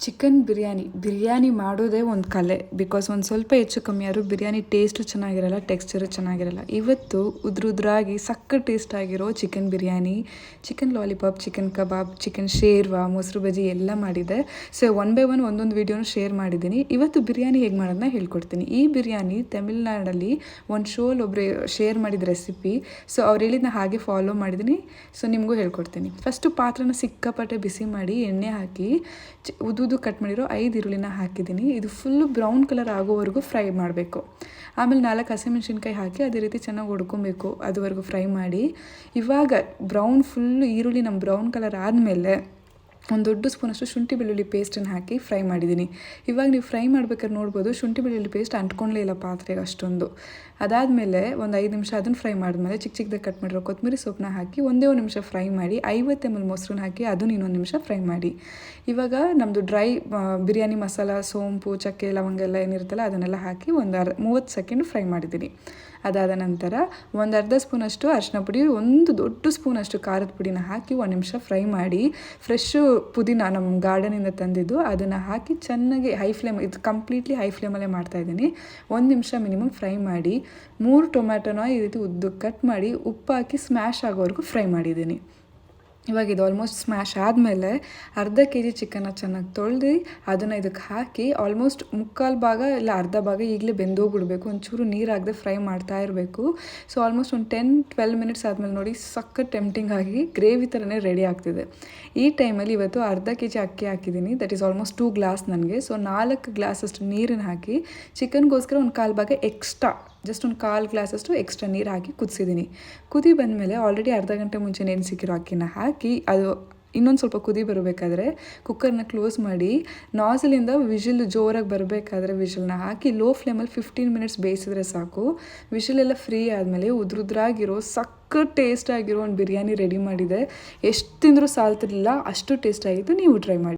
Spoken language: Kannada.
ಚಿಕನ್ ಬಿರಿಯಾನಿ ಮಾಡೋದೇ ಒಂದು ಕಲೆ. ಬಿಕಾಸ್ ಒಂದು ಸ್ವಲ್ಪ ಹೆಚ್ಚು ಕಮ್ಮಿ ಆದರೂ ಬಿರಿಯಾನಿ ಟೇಸ್ಟು ಚೆನ್ನಾಗಿರಲ್ಲ, ಟೆಕ್ಸ್ಚರು ಚೆನ್ನಾಗಿರಲ್ಲ. ಇವತ್ತು ಉದ್ರಾಗಿ ಸಕ್ಕ ಟೇಸ್ಟ್ ಆಗಿರೋ chicken biryani, chicken lollipop, chicken kebab, chicken ಶೇರ್ವಾ, ಮೊಸರು ಬಜ್ಜಿ ಎಲ್ಲ ಮಾಡಿದೆ. ಸೊ ಒನ್ ಬೈ ಒನ್ ಒಂದೊಂದು ವೀಡಿಯೋನು ಶೇರ್ ಮಾಡಿದ್ದೀನಿ. ಇವತ್ತು ಬಿರಿಯಾನಿ ಹೇಗೆ ಮಾಡೋದನ್ನ ಹೇಳ್ಕೊಡ್ತೀನಿ. ಈ ಬಿರಿಯಾನಿ ತಮಿಳ್ನಾಡಲ್ಲಿ ಒಂದು ಶೋಲ್ ಒಬ್ಬರು ಶೇರ್ ಮಾಡಿದ ರೆಸಿಪಿ. ಸೊ ಅವ್ರು ಹೇಳಿದ್ನ ಹಾಗೆ ಫಾಲೋ ಮಾಡಿದ್ದೀನಿ. ಸೊ ನಿಮಗೂ ಹೇಳ್ಕೊಡ್ತೀನಿ. ಫಸ್ಟು ಪಾತ್ರನ ಸಿಕ್ಕಾಪಟ್ಟೆ ಬಿಸಿ ಮಾಡಿ ಎಣ್ಣೆ ಹಾಕಿ ಉದ್ದು ಕಟ್ ಮಾಡಿರೋ 5 ಈರುಳ್ಳಿನ ಹಾಕಿದ್ದೀನಿ. ಇದು ಫುಲ್ಲು ಬ್ರೌನ್ ಕಲರ್ ಆಗೋವರೆಗೂ ಫ್ರೈ ಮಾಡಬೇಕು. ಆಮೇಲೆ 4 ಹಸಿಮೆಣ್ಸಿನ್ಕಾಯಿ ಹಾಕಿ ಅದೇ ರೀತಿ ಚೆನ್ನಾಗಿ ಹೊಡ್ಕೊಬೇಕು. ಅದುವರೆಗೂ ಫ್ರೈ ಮಾಡಿ ಇವಾಗ ಬ್ರೌನ್ ಫುಲ್ಲು ಈರುಳ್ಳಿ ನಮ್ಮ ಬ್ರೌನ್ ಕಲರ್ ಆದಮೇಲೆ ಒಂದು ದೊಡ್ಡ ಸ್ಪೂನಷ್ಟು ಶುಂಠಿ ಬೆಳ್ಳುಳ್ಳಿ ಪೇಸ್ಟನ್ನು ಹಾಕಿ ಫ್ರೈ ಮಾಡಿದ್ದೀನಿ. ಇವಾಗ ನೀವು ಫ್ರೈ ಮಾಡ್ಬೇಕಾದ್ರೆ ನೋಡ್ಬೋದು ಶುಂಠಿ ಬೆಳ್ಳುಳ್ಳಿ ಪೇಸ್ಟ್ ಅಂಟ್ಕೊಳ್ಳೇ ಇಲ್ಲ ಪಾತ್ರೆಗೆ ಅಷ್ಟೊಂದು. ಅದಾದಮೇಲೆ ಒಂದು 5 ನಿಮಿಷ ಅದನ್ನು ಫ್ರೈ ಮಾಡಿದ್ಮೇಲೆ ಚಿಕ್ಕದಾಗಿ ಕಟ್ ಮಾಡಿರೋ ಕೊತ್ತಂಬರಿ ಸೊಪ್ಪನ್ನ ಹಾಕಿ ಒಂದೇ ಒಂದು ನಿಮಿಷ ಫ್ರೈ ಮಾಡಿ 50 ml ಮೊಸರನ್ನ ಹಾಕಿ ಅದನ್ನು ಇನ್ನೊಂದು ನಿಮಿಷ ಫ್ರೈ ಮಾಡಿ. ಇವಾಗ ನಮ್ಮದು ಡ್ರೈ ಬಿರಿಯಾನಿ ಮಸಾಲ, ಸೋಂಪು, ಚಕ್ಕೆ, ಲವಂಗ ಎಲ್ಲ ಏನಿರುತ್ತಲ್ಲ ಅದನ್ನೆಲ್ಲ ಹಾಕಿ ಒಂದು 30 ಸೆಕೆಂಡ್ ಫ್ರೈ ಮಾಡಿದ್ದೀನಿ. ಅದಾದ ನಂತರ ಒಂದು ಅರ್ಧ ಸ್ಪೂನಷ್ಟು ಅರಿಶಿನ ಪುಡಿ, ಒಂದು ದೊಡ್ಡ ಸ್ಪೂನಷ್ಟು ಖಾರದ ಪುಡಿನ ಹಾಕಿ 1 ನಿಮಿಷ ಫ್ರೈ ಮಾಡಿ ಫ್ರೆಶ್ಶು ಪುದೀನ ನಮ್ಮ ಗಾರ್ಡನಿಂದ ತಂದಿದ್ದು ಅದನ್ನು ಹಾಕಿ ಚೆನ್ನಾಗಿ ಇದು ಕಂಪ್ಲೀಟ್ಲಿ ಹೈ ಫ್ಲೇಮಲ್ಲೇ ಮಾಡ್ತಾಯಿದ್ದೀನಿ. 1 ನಿಮಿಷ ಮಿನಿಮಮ್ ಫ್ರೈ ಮಾಡಿ 3 ಟೊಮ್ಯಾಟೊನ ಈ ರೀತಿ ಉದ್ದಕ್ಕೆ ಕಟ್ ಮಾಡಿ ಉಪ್ಪು ಹಾಕಿ ಸ್ಮ್ಯಾಶ್ ಆಗೋವರೆಗೂ ಫ್ರೈ ಮಾಡಿದ್ದೀನಿ. ಇವಾಗ ಇದು ಆಲ್ಮೋಸ್ಟ್ ಸ್ಮ್ಯಾಶ್ ಆದಮೇಲೆ ಅರ್ಧ kg ಚಿಕನ್ನ ಚೆನ್ನಾಗಿ ತೊಳೆದು ಅದನ್ನು ಇದಕ್ಕೆ ಹಾಕಿ ಆಲ್ಮೋಸ್ಟ್ 3/4 ಭಾಗ ಇಲ್ಲ ಅರ್ಧ ಭಾಗ ಈಗಲೇ ಬೆಂದೋಗ್ಬಿಡ್ಬೇಕು. ಒಂಚೂರು ನೀರು ಹಾಕದೆ ಫ್ರೈ ಮಾಡ್ತಾ ಇರಬೇಕು. ಸೊ ಆಲ್ಮೋಸ್ಟ್ ಒಂದು 10-12 ಮಿನಿಟ್ಸ್ ಆದಮೇಲೆ ನೋಡಿ ಸಖತ್ ಟೆಂಪ್ಟಿಂಗ್ ಆಗಿ ಗ್ರೇವಿ ಥರನೇ ರೆಡಿ ಆಗ್ತಿದೆ. ಈ ಟೈಮಲ್ಲಿ ಇವತ್ತು ಅರ್ಧ kg ಅಕ್ಕಿ ಹಾಕಿದ್ದೀನಿ. ದಟ್ ಈಸ್ ಆಲ್ಮೋಸ್ಟ್ 2 ಗ್ಲಾಸ್ ನನಗೆ. ಸೊ 4 ಗ್ಲಾಸಷ್ಟು ನೀರನ್ನು ಹಾಕಿ ಚಿಕನ್ಗೋಸ್ಕರ ಒಂದು 1/4 ಭಾಗ ಎಕ್ಸ್ಟ್ರಾ, ಜಸ್ಟ್ ಒಂದು 1/4 ಗ್ಲಾಸಷ್ಟು ಎಕ್ಸ್ಟ್ರಾ ನೀರು ಹಾಕಿ ಕುದಿಸಿದ್ದೀನಿ. ಕುದಿ ಬಂದಮೇಲೆ ಆಲ್ರೆಡಿ ಅರ್ಧ ಗಂಟೆ ಮುಂಚೆ ನೆನೆಸಿಕ್ಕಿರೋ ಅಕ್ಕಿನ ಹಾಕಿ ಅದು ಇನ್ನೊಂದು ಸ್ವಲ್ಪ ಕುದಿ ಬರಬೇಕಾದ್ರೆ ಕುಕ್ಕರ್ನ ಕ್ಲೋಸ್ ಮಾಡಿ ನಾಸಲಿಂದ ವಿಷಿಲ್ ಜೋರಾಗಿ ಬರಬೇಕಾದ್ರೆ ವಿಷಲ್ನ ಹಾಕಿ ಲೋ ಫ್ಲೇಮಲ್ಲಿ 15 ಮಿನಿಟ್ಸ್ ಬೇಯಿಸಿದ್ರೆ ಸಾಕು. ವಿಷಲೆಲ್ಲ ಫ್ರೀ ಆದಮೇಲೆ ಉದ್ರಾಗಿರೋ ಸಖತ್ ಟೇಸ್ಟ್ ಆಗಿರೋ ಒಂದು ಬಿರಿಯಾನಿ ರೆಡಿ ಮಾಡಿದೆ. ಎಷ್ಟು ತಿಂದರೂ ಸಾಲ್ತಿರಲಿಲ್ಲ, ಅಷ್ಟು ಟೇಸ್ಟ್ ಆಗಿತ್ತು. ನೀವು ಟ್ರೈ ಮಾಡಿ.